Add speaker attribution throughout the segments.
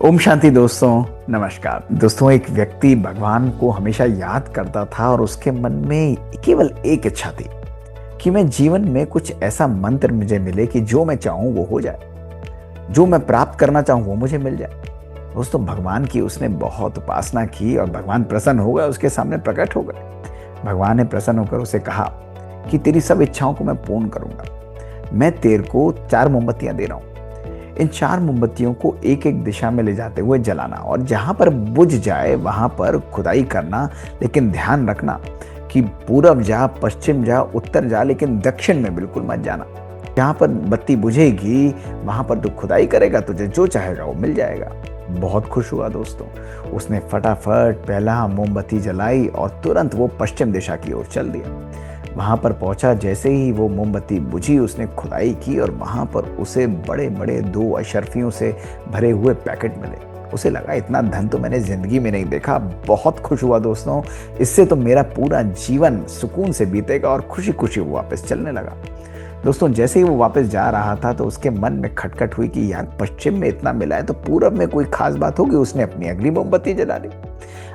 Speaker 1: ओम शांति दोस्तों। नमस्कार दोस्तों। एक व्यक्ति भगवान को हमेशा याद करता था और उसके मन में केवल एक इच्छा थी कि मैं जीवन में कुछ ऐसा मंत्र मुझे मिले कि जो मैं चाहूं वो हो जाए, जो मैं प्राप्त करना चाहूं वो मुझे मिल जाए। दोस्तों, भगवान की उसने बहुत उपासना की और भगवान प्रसन्न हो गए, उसके सामने प्रकट हो गए। भगवान ने प्रसन्न होकर उसे कहा कि तेरी सब इच्छाओं को मैं पूर्ण करूंगा। मैं तेरे को 4 मोमबत्तियां दे रहा हूं। इन 4 मोमबत्तियों को एक एक दिशा में ले जाते हुए जलाना और जहां पर बुझ जाए वहां पर खुदाई करना, लेकिन ध्यान रखना कि पूरब जा, पश्चिम जा, उत्तर जा, लेकिन दक्षिण में बिल्कुल मत जाना। जहां पर बत्ती बुझेगी वहां पर तू खुदाई करेगा, तुझे जो चाहेगा वो मिल जाएगा। बहुत खुश हुआ दोस्तों। उसने फटाफट पहला मोमबत्ती जलाई और तुरंत वो पश्चिम दिशा की ओर चल दिया। वहां पर पहुंचा, जैसे ही वो मोमबत्ती बुझी उसने खुदाई की और वहां पर उसे बड़े बड़े 2 अशर्फियों से भरे हुए पैकेट मिले। उसे लगा इतना धन तो मैंने जिंदगी में नहीं देखा। बहुत खुश हुआ दोस्तों, इससे तो मेरा पूरा जीवन सुकून से बीतेगा और खुशी खुशी वो वापस चलने लगा। दोस्तों, जैसे ही वो वापस जा रहा था तो उसके मन में खटखट हुई कि यार पश्चिम में इतना मिला है तो पूरब में कोई खास बात होगी। उसने अपनी अगली मोमबत्ती जला ली।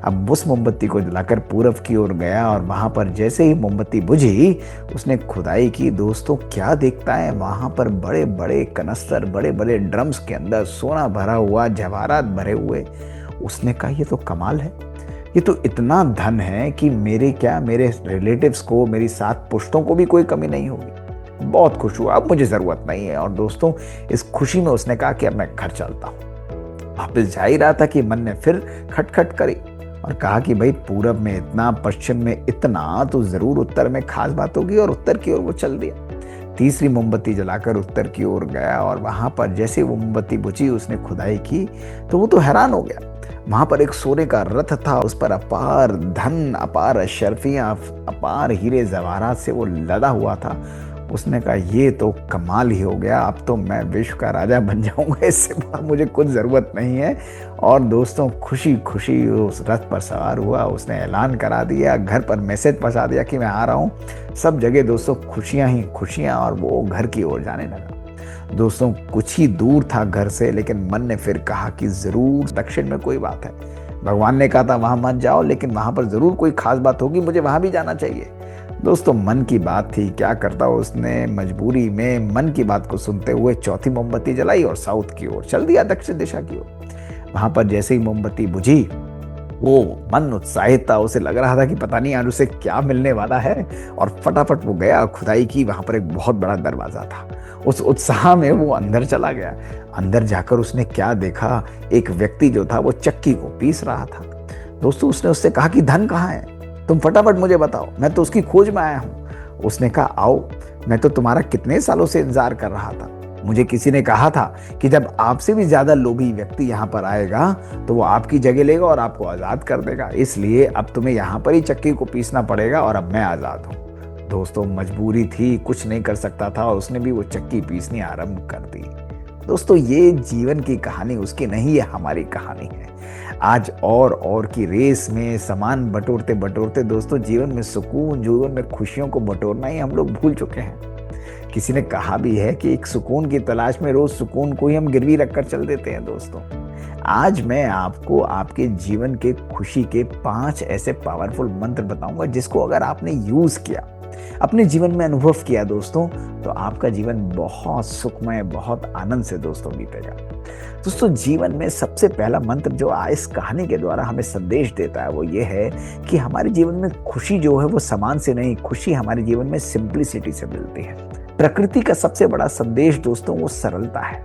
Speaker 1: अब उस मोमबत्ती को जलाकर पूरब की ओर गया और वहां पर जैसे ही मोमबत्ती बुझी उसने खुदाई की। दोस्तों, क्या देखता है, वहां पर बड़े बड़े कनस्तर, बड़े बड़े ड्रम्स के अंदर सोना भरा हुआ, जवाहरात भरे हुए। उसने कहा ये तो कमाल है, ये तो इतना धन है कि मेरे रिलेटिव्स को, मेरी 7 पुश्तों को भी कोई कमी नहीं होगी। बहुत खुश हुआ, अब मुझे जरूरत नहीं है। और दोस्तों, इस खुशी में उसने कहा कि अब मैं घर चलता हूं। वापस जा ही रहा था कि मन ने फिर खटखट करी और कहा कि भाई पूरब में इतना, पश्चिम में इतना, तो जरूर उत्तर में खास बात होगी। और उत्तर की ओर वो चल दिया। तीसरी मोमबत्ती जलाकर उत्तर की ओर गया और वहां पर जैसे वो मोमबत्ती बुझी उसने खुदाई की तो वो तो हैरान हो गया। वहां पर एक सोने का रथ था, उस पर अपार धन, अपार अशर्फियां, अपार हीरे जवाहरात से वो लदा हुआ था। उसने कहा ये तो कमाल ही हो गया, अब तो मैं विश्व का राजा बन जाऊंगा, इससे बड़ा मुझे कुछ जरूरत नहीं है। और दोस्तों, खुशी खुशी उस रथ पर सवार हुआ। उसने ऐलान करा दिया, घर पर मैसेज पहुंचा दिया कि मैं आ रहा हूं। सब जगह दोस्तों खुशियां ही खुशियां, और वो घर की ओर जाने लगा। दोस्तों, कुछ ही दूर था घर से, लेकिन मन ने फिर कहा कि जरूर दक्षिण में कोई बात है। भगवान ने कहा था वहां मत जाओ, लेकिन वहां पर जरूर कोई खास बात होगी, मुझे वहां भी जाना चाहिए। दोस्तों, मन की बात थी, क्या करता उसने मजबूरी में मन की बात को सुनते हुए चौथी मोमबत्ती जलाई और साउथ की ओर चल दिया, दक्षिण दिशा की ओर। वहां पर जैसे ही मोमबत्ती बुझी वो मन उत्साहित था। उसे लग रहा था कि पता नहीं आज उसे क्या मिलने वाला है। और फटाफट वो गया, खुदाई की। वहां पर एक बहुत बड़ा दरवाजा था। उस उत्साह में वो अंदर चला गया। अंदर जाकर उसने क्या देखा, एक व्यक्ति जो था वो चक्की को पीस रहा था। दोस्तों, उसने उससे कहा कि धन कहाँ है, तुम फटाफट मुझे बताओ, मैं तो उसकी खोज में आया हूं। उसने कहा आओ, मैं तो तुम्हारा कितने सालों से इंतजार कर रहा था। मुझे किसी ने कहा था कि जब आपसे भी ज्यादा लोभी व्यक्ति यहाँ पर आएगा तो वो आपकी जगह लेगा और आपको आजाद कर देगा, इसलिए अब तुम्हें यहाँ पर ही चक्की को पीसना पड़ेगा और अब मैं आजाद हूँ। दोस्तों, मजबूरी थी, कुछ नहीं कर सकता था और उसने भी वो चक्की पीसनी आरंभ कर दी। दोस्तों, ये जीवन की कहानी उसकी नहीं, ये हमारी कहानी है। आज और की रेस में सामान बटोरते बटोरते दोस्तों जीवन में सुकून, जीवन में खुशियों को बटोरना ही हम लोग भूल चुके हैं। किसी ने कहा भी है कि एक सुकून की तलाश में रोज सुकून को ही हम गिरवी रखकर चल देते हैं। दोस्तों, आज मैं आपको आपके जीवन के खुशी के 5 ऐसे पावरफुल मंत्र बताऊंगा जिसको अगर आपने यूज किया, अपने जीवन में अनुभव किया दोस्तों, तो आपका जीवन बहुत सुखमय, बहुत आनंद से दोस्तों बीतेगा। दोस्तों, जीवन में सबसे पहला मंत्र जो इस कहानी के द्वारा हमें संदेश देता है वो ये है कि हमारे जीवन में खुशी जो है वो सामान से नहीं, खुशी हमारे जीवन में सिंप्लिसिटी से मिलती है। प्रकृति का सबसे बड़ा संदेश दोस्तों वो सरलता है।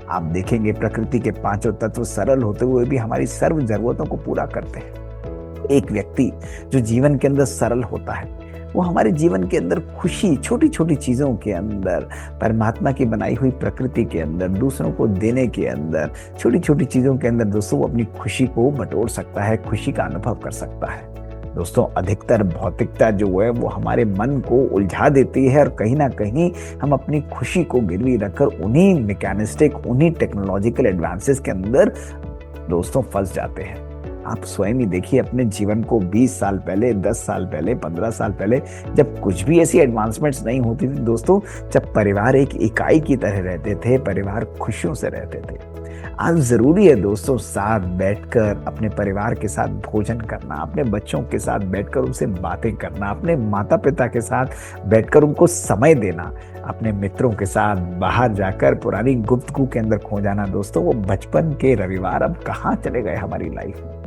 Speaker 1: आप देखेंगे प्रकृति के 5 तत्व सरल होते हुए भी हमारी सर्व जरूरतों को पूरा करते हैं। एक व्यक्ति जो जीवन के अंदर सरल होता है वो हमारे जीवन के अंदर खुशी, छोटी छोटी चीजों के अंदर, परमात्मा की बनाई हुई प्रकृति के अंदर, दूसरों को देने के अंदर, छोटी छोटी चीजों के अंदर दोस्तों वो अपनी खुशी को बटोर सकता है, खुशी का अनुभव कर सकता है। दोस्तों, अधिकतर भौतिकता जो है वो हमारे मन को उलझा देती है और कहीं ना कहीं हम अपनी खुशी को गिरवी रखकर उन्हीं मैकेनिस्टिक, उन्हीं टेक्नोलॉजिकल एडवांसेस के अंदर दोस्तों फंस जाते हैं। आप स्वयं ही देखिए अपने जीवन को 20 साल पहले, 10 साल पहले, 15 साल पहले, जब कुछ भी ऐसी एडवांसमेंट्स नहीं होती थी दोस्तों, जब परिवार एक इकाई की तरह रहते थे, परिवार खुशियों से रहते थे। आज ज़रूरी है दोस्तों साथ बैठकर अपने परिवार के साथ भोजन करना, अपने बच्चों के साथ बैठकर उनसे बातें करना, अपने माता-पिता के साथ बैठकर उनको समय देना, अपने मित्रों के साथ बाहर जाकर पुरानी गुफ्तगू के अंदर खो जाना। दोस्तों वो बचपन के रविवार अब कहाँ चले गए हमारी लाइफ में।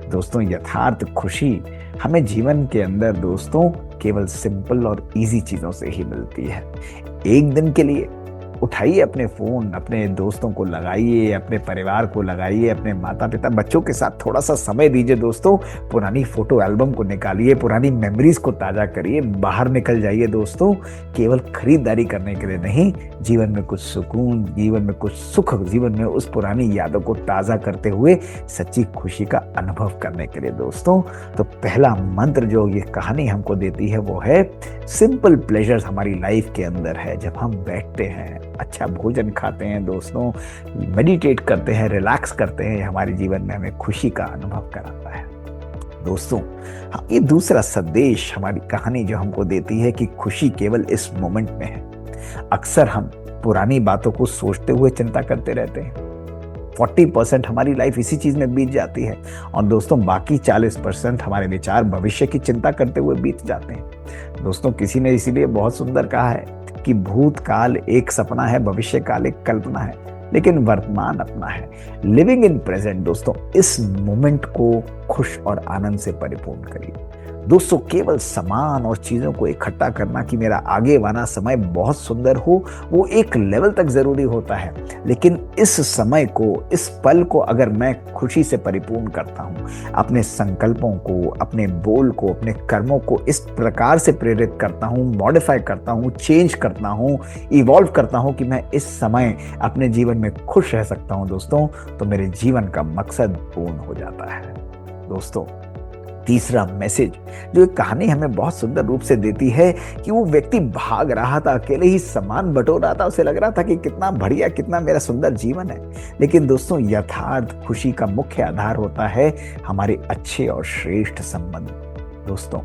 Speaker 1: दोस्तों यथार्थ खुशी हमें जीवन के अंदर दोस्तों केवल सिंपल और इजी चीज़ों से ही मिलती है। एक दिन के लिए उठाइए अपने फ़ोन, अपने दोस्तों को लगाइए, अपने परिवार को लगाइए, अपने माता-पिता, बच्चों के साथ थोड़ा-सा समय दीजिए दोस्तों। पुरानी फ़ोटो एल्बम को निकालिए, पुरानी मेमोरीज़ को ताज़ा करिए, बाहर निकल जाइए दोस्तों। केवल खरीदारी करने के लिए नहीं, जीवन में कुछ सुकून, जीवन में कुछ सुख, जीवन में उस पुरानी यादों को ताज़ा करते हुए सच्ची खुशी का अनुभव करने के लिए दोस्तों। तो पहला मंत्र जो ये कहानी हमको देती है वो है सिंपल प्लेजर्स हमारी लाइफ के अंदर है। जब हम बैठते हैं, अच्छा भोजन खाते हैं दोस्तों, मेडिटेट करते हैं, रिलैक्स करते हैं, हमारे जीवन में हमें खुशी का अनुभव कराता है दोस्तों। हाँ, ये दूसरा संदेश हमारी कहानी जो हमको देती है कि खुशी केवल इस मोमेंट में है। अक्सर हम पुरानी बातों को सोचते हुए चिंता करते रहते हैं। 40% हमारी लाइफ इसी चीज में बीत जाती है और दोस्तों बाकी 40% हमारे विचार भविष्य की चिंता करते हुए बीत जाते हैं। दोस्तों किसी ने इसीलिए बहुत सुंदर कहा है कि भूतकाल एक सपना है, भविष्य काल एक कल्पना है, लेकिन वर्तमान अपना है। लिविंग इन प्रेजेंट दोस्तों, इस मोमेंट को खुश और आनंद से परिपूर्ण करिए दोस्तों। केवल सामान और चीजों को इकट्ठा करना कि मेरा आगे वाला समय बहुत सुंदर हो, वो एक लेवल तक जरूरी होता है, लेकिन इस समय को, इस पल को अगर मैं खुशी से परिपूर्ण करता हूँ, अपने संकल्पों को, अपने बोल को, अपने कर्मों को इस प्रकार से प्रेरित करता हूँ, मॉडिफाई करता हूँ, चेंज करता हूँ, इवॉल्व करता हूँ कि मैं इस समय अपने जीवन में खुश रह सकता हूँ दोस्तों, तो मेरे जीवन का मकसद पूर्ण हो जाता है दोस्तों। तीसरा मैसेज जो एक कहानी हमें बहुत सुंदर रूप से देती है कि वो व्यक्ति भाग रहा था, अकेले ही सामान बटोर रहा था, उसे लग रहा था कि कितना बढ़िया, कितना मेरा सुंदर जीवन है। लेकिन दोस्तों यथार्थ खुशी का मुख्य आधार होता है हमारे अच्छे और श्रेष्ठ संबंध दोस्तों।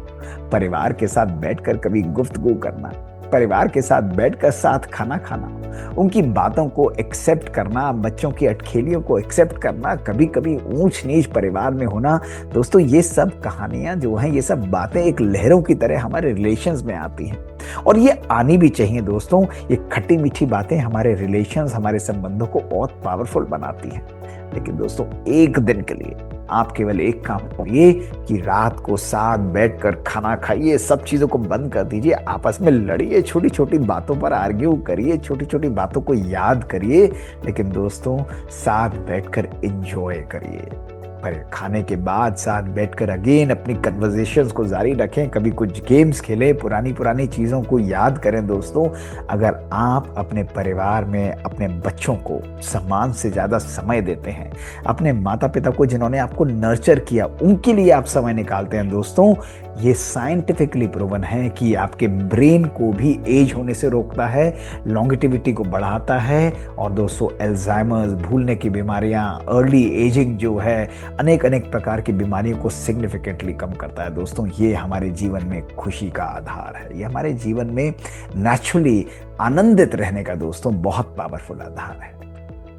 Speaker 1: परिवार के साथ बैठकर कभी गुफ्तगू करना, परिवार के साथ बैठकर साथ खाना खाना, उनकी बातों को एक्सेप्ट करना, बच्चों की अटखेलियों को एक्सेप्ट करना, कभी कभी ऊंच नीच परिवार में होना दोस्तों, ये सब कहानियां जो हैं, ये सब बातें एक लहरों की तरह हमारे रिलेशंस में आती हैं और ये आनी भी चाहिए दोस्तों। ये खट्टी मीठी बातें हमारे रिलेशंस, हमारे संबंधों को बहुत पावरफुल बनाती हैं। लेकिन दोस्तों एक दिन के लिए आप केवल एक काम करिए कि रात को साथ बैठकर खाना खाइए, सब चीजों को बंद कर दीजिए, आपस में लड़िए, छोटी छोटी बातों पर आर्ग्यू करिए, छोटी छोटी बातों को याद करिए, लेकिन दोस्तों साथ बैठकर एंजॉय करिए। पर खाने के बाद साथ बैठकर अगेन अपनी कन्वर्सेशंस को जारी रखें, कभी कुछ गेम्स खेलें, पुरानी पुरानी चीज़ों को याद करें दोस्तों। अगर आप अपने परिवार में अपने बच्चों को सम्मान से ज़्यादा समय देते हैं, अपने माता पिता को जिन्होंने आपको नर्चर किया उनके लिए आप समय निकालते हैं दोस्तों, ये साइंटिफिकली प्रूवन है कि आपके ब्रेन को भी एज होने से रोकता है, लॉन्गेटिविटी को बढ़ाता है और दोस्तों अल्जाइमर्स, भूलने की बीमारियां, अर्ली एजिंग जो है, अनेक अनेक प्रकार की बीमारियों को सिग्निफिकेंटली कम करता है दोस्तों। ये हमारे जीवन में खुशी का आधार है, ये हमारे जीवन में नेचुरली आनंदित रहने का दोस्तों बहुत पावरफुल आधार है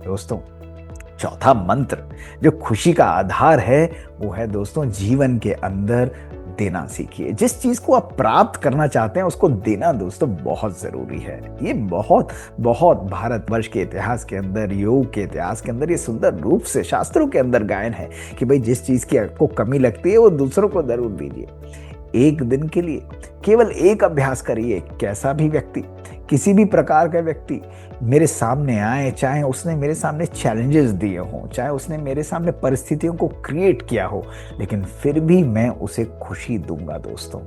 Speaker 1: दोस्तों। चौथा मंत्र जो खुशी का आधार है वो है दोस्तों जीवन के अंदर देना सीखिए। जिस चीज को आप प्राप्त करना चाहते हैं उसको देना दोस्तों बहुत जरूरी है। ये बहुत बहुत भारतवर्ष के इतिहास के अंदर, योग के इतिहास के अंदर ये सुंदर रूप से शास्त्रों के अंदर गायन है कि भाई जिस चीज की आपको कमी लगती है वो दूसरों को जरूर दीजिए। एक दिन के लिए केवल एक अभ्यास करिए, कैसा भी व्यक्ति, किसी भी प्रकार का व्यक्ति मेरे सामने आए, चाहे उसने मेरे सामने चैलेंजेस दिए हों, चाहे उसने मेरे सामने परिस्थितियों को क्रिएट किया हो, लेकिन फिर भी मैं उसे खुशी दूंगा दोस्तों।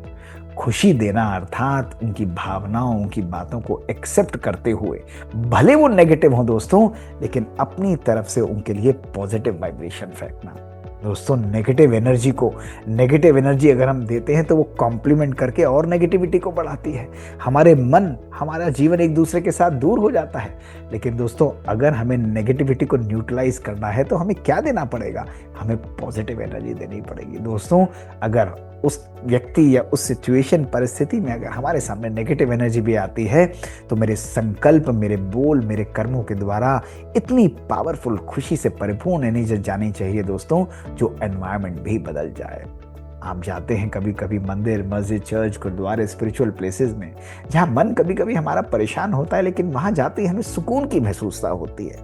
Speaker 1: खुशी देना अर्थात उनकी भावनाओं, उनकी बातों को एक्सेप्ट करते हुए, भले वो नेगेटिव हो दोस्तों, लेकिन अपनी तरफ से उनके लिए पॉजिटिव वाइब्रेशन फेंकना। दोस्तों नेगेटिव एनर्जी अगर हम देते हैं तो वो कॉम्प्लीमेंट करके और नेगेटिविटी को बढ़ाती है। हमारा जीवन एक दूसरे के साथ दूर हो जाता है। लेकिन दोस्तों अगर हमें नेगेटिविटी को न्यूट्रलाइज करना है तो हमें क्या देना पड़ेगा? हमें पॉजिटिव एनर्जी देनी पड़ेगी। दोस्तों अगर उस व्यक्ति या उस सिचुएशन परिस्थिति में अगर हमारे सामने नेगेटिव एनर्जी भी आती है तो मेरे संकल्प, मेरे बोल, मेरे कर्मों के द्वारा इतनी पावरफुल, खुशी से परिपूर्ण एनर्जी जानी चाहिए दोस्तों, जो एनवायरनमेंट भी बदल जाए। आप जाते हैं कभी कभी मंदिर, मस्जिद, चर्च, गुरुद्वारे, स्पिरिचुअल प्लेसेस में, जहाँ मन कभी कभी हमारा परेशान होता है, लेकिन वहाँ जाते ही हमें सुकून की महसूसता होती है।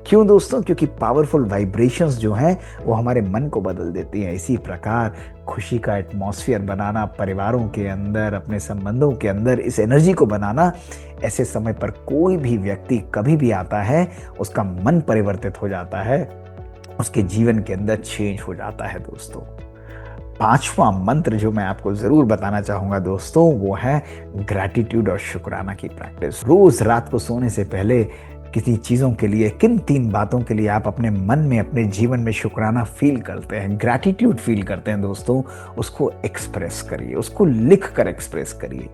Speaker 1: क्यों दोस्तों? क्योंकि पावरफुल वाइब्रेशंस जो हैं वो हमारे मन को बदल देती हैं। इसी प्रकार खुशी का एटमॉस्फेयर बनाना परिवारों के अंदर, अपने संबंधों के अंदर इस एनर्जी को बनाना, ऐसे समय पर कोई भी व्यक्ति कभी भी आता है, उसका मन परिवर्तित हो जाता है, उसके जीवन के अंदर चेंज हो जाता है। दोस्तों 5वां मंत्र जो मैं आपको जरूर बताना चाहूंगा दोस्तों, वो है ग्रैटिट्यूड और शुक्राना की प्रैक्टिस। रोज रात को सोने से पहले किसी चीज़ों के लिए, किन 3 बातों के लिए आप अपने मन में, अपने जीवन में शुक्राना फील करते हैं, ग्रैटिट्यूड फील करते हैं दोस्तों, उसको एक्सप्रेस करिए, उसको लिख कर एक्सप्रेस करिए।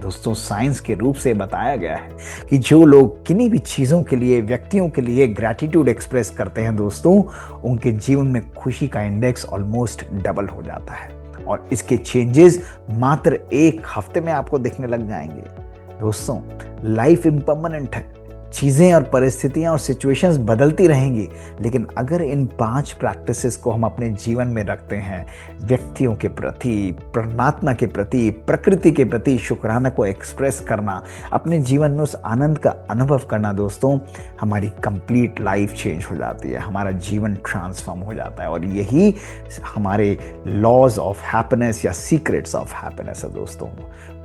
Speaker 1: दोस्तों साइंस के रूप से बताया गया है कि जो लोग किन्हीं भी चीज़ों के लिए, व्यक्तियों के लिए ग्रैटिट्यूड एक्सप्रेस करते हैं दोस्तों, उनके जीवन में खुशी का इंडेक्स ऑलमोस्ट डबल हो जाता है और इसके चेंजेस मात्र 1 हफ्ते में आपको दिखने लग जाएंगे। दोस्तों लाइफ इम्परमानेंट है, चीज़ें और परिस्थितियां और सिचुएशंस बदलती रहेंगी, लेकिन अगर इन 5 प्रैक्टिसेस को हम अपने जीवन में रखते हैं, व्यक्तियों के प्रति, परमात्मा के प्रति, प्रकृति के प्रति शुक्राना को एक्सप्रेस करना, अपने जीवन में उस आनंद का अनुभव करना दोस्तों, हमारी कंप्लीट लाइफ चेंज हो जाती है, हमारा जीवन ट्रांसफॉर्म हो जाता है। और यही हमारे लॉज ऑफ हैप्पीनेस या सीक्रेट्स ऑफ हैप्पीनेस है दोस्तों।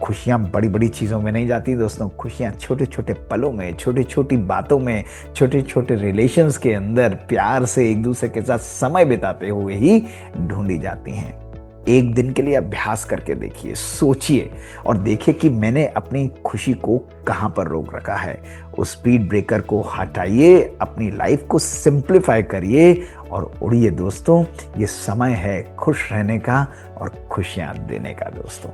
Speaker 1: खुशियाँ बड़ी बड़ी चीज़ों में नहीं जाती दोस्तों, खुशियाँ छोटे छोटे पलों में, छोटी छोटी बातों में, छोटे छोटे रिलेशंस के अंदर प्यार से एक दूसरे के साथ समय बिताते हुए ही ढूंढी जाती हैं। एक दिन के लिए अभ्यास करके देखिए, सोचिए और देखिए कि मैंने अपनी खुशी को कहाँ पर रोक रखा है। उस स्पीड ब्रेकर को हटाइए, अपनी लाइफ को सिंप्लीफाई करिए और उड़िए दोस्तों। ये समय है खुश रहने का और खुशियाँ देने का। दोस्तों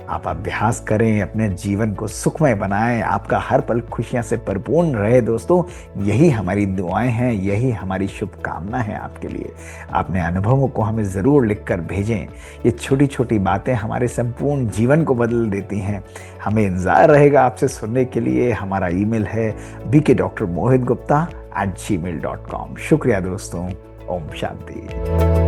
Speaker 1: आप अभ्यास करें, अपने जीवन को सुखमय बनाएं, आपका हर पल खुशियां से परिपूर्ण रहे दोस्तों। यही हमारी दुआएं हैं, यही हमारी शुभकामना है आपके लिए। अपने अनुभवों को हमें ज़रूर लिखकर भेजें। ये छोटी छोटी बातें हमारे संपूर्ण जीवन को बदल देती हैं। हमें इंतज़ार रहेगा आपसे सुनने के लिए। हमारा ईमेल है bkdrmohitgupta@gmail.com। शुक्रिया दोस्तों। ओम शांति।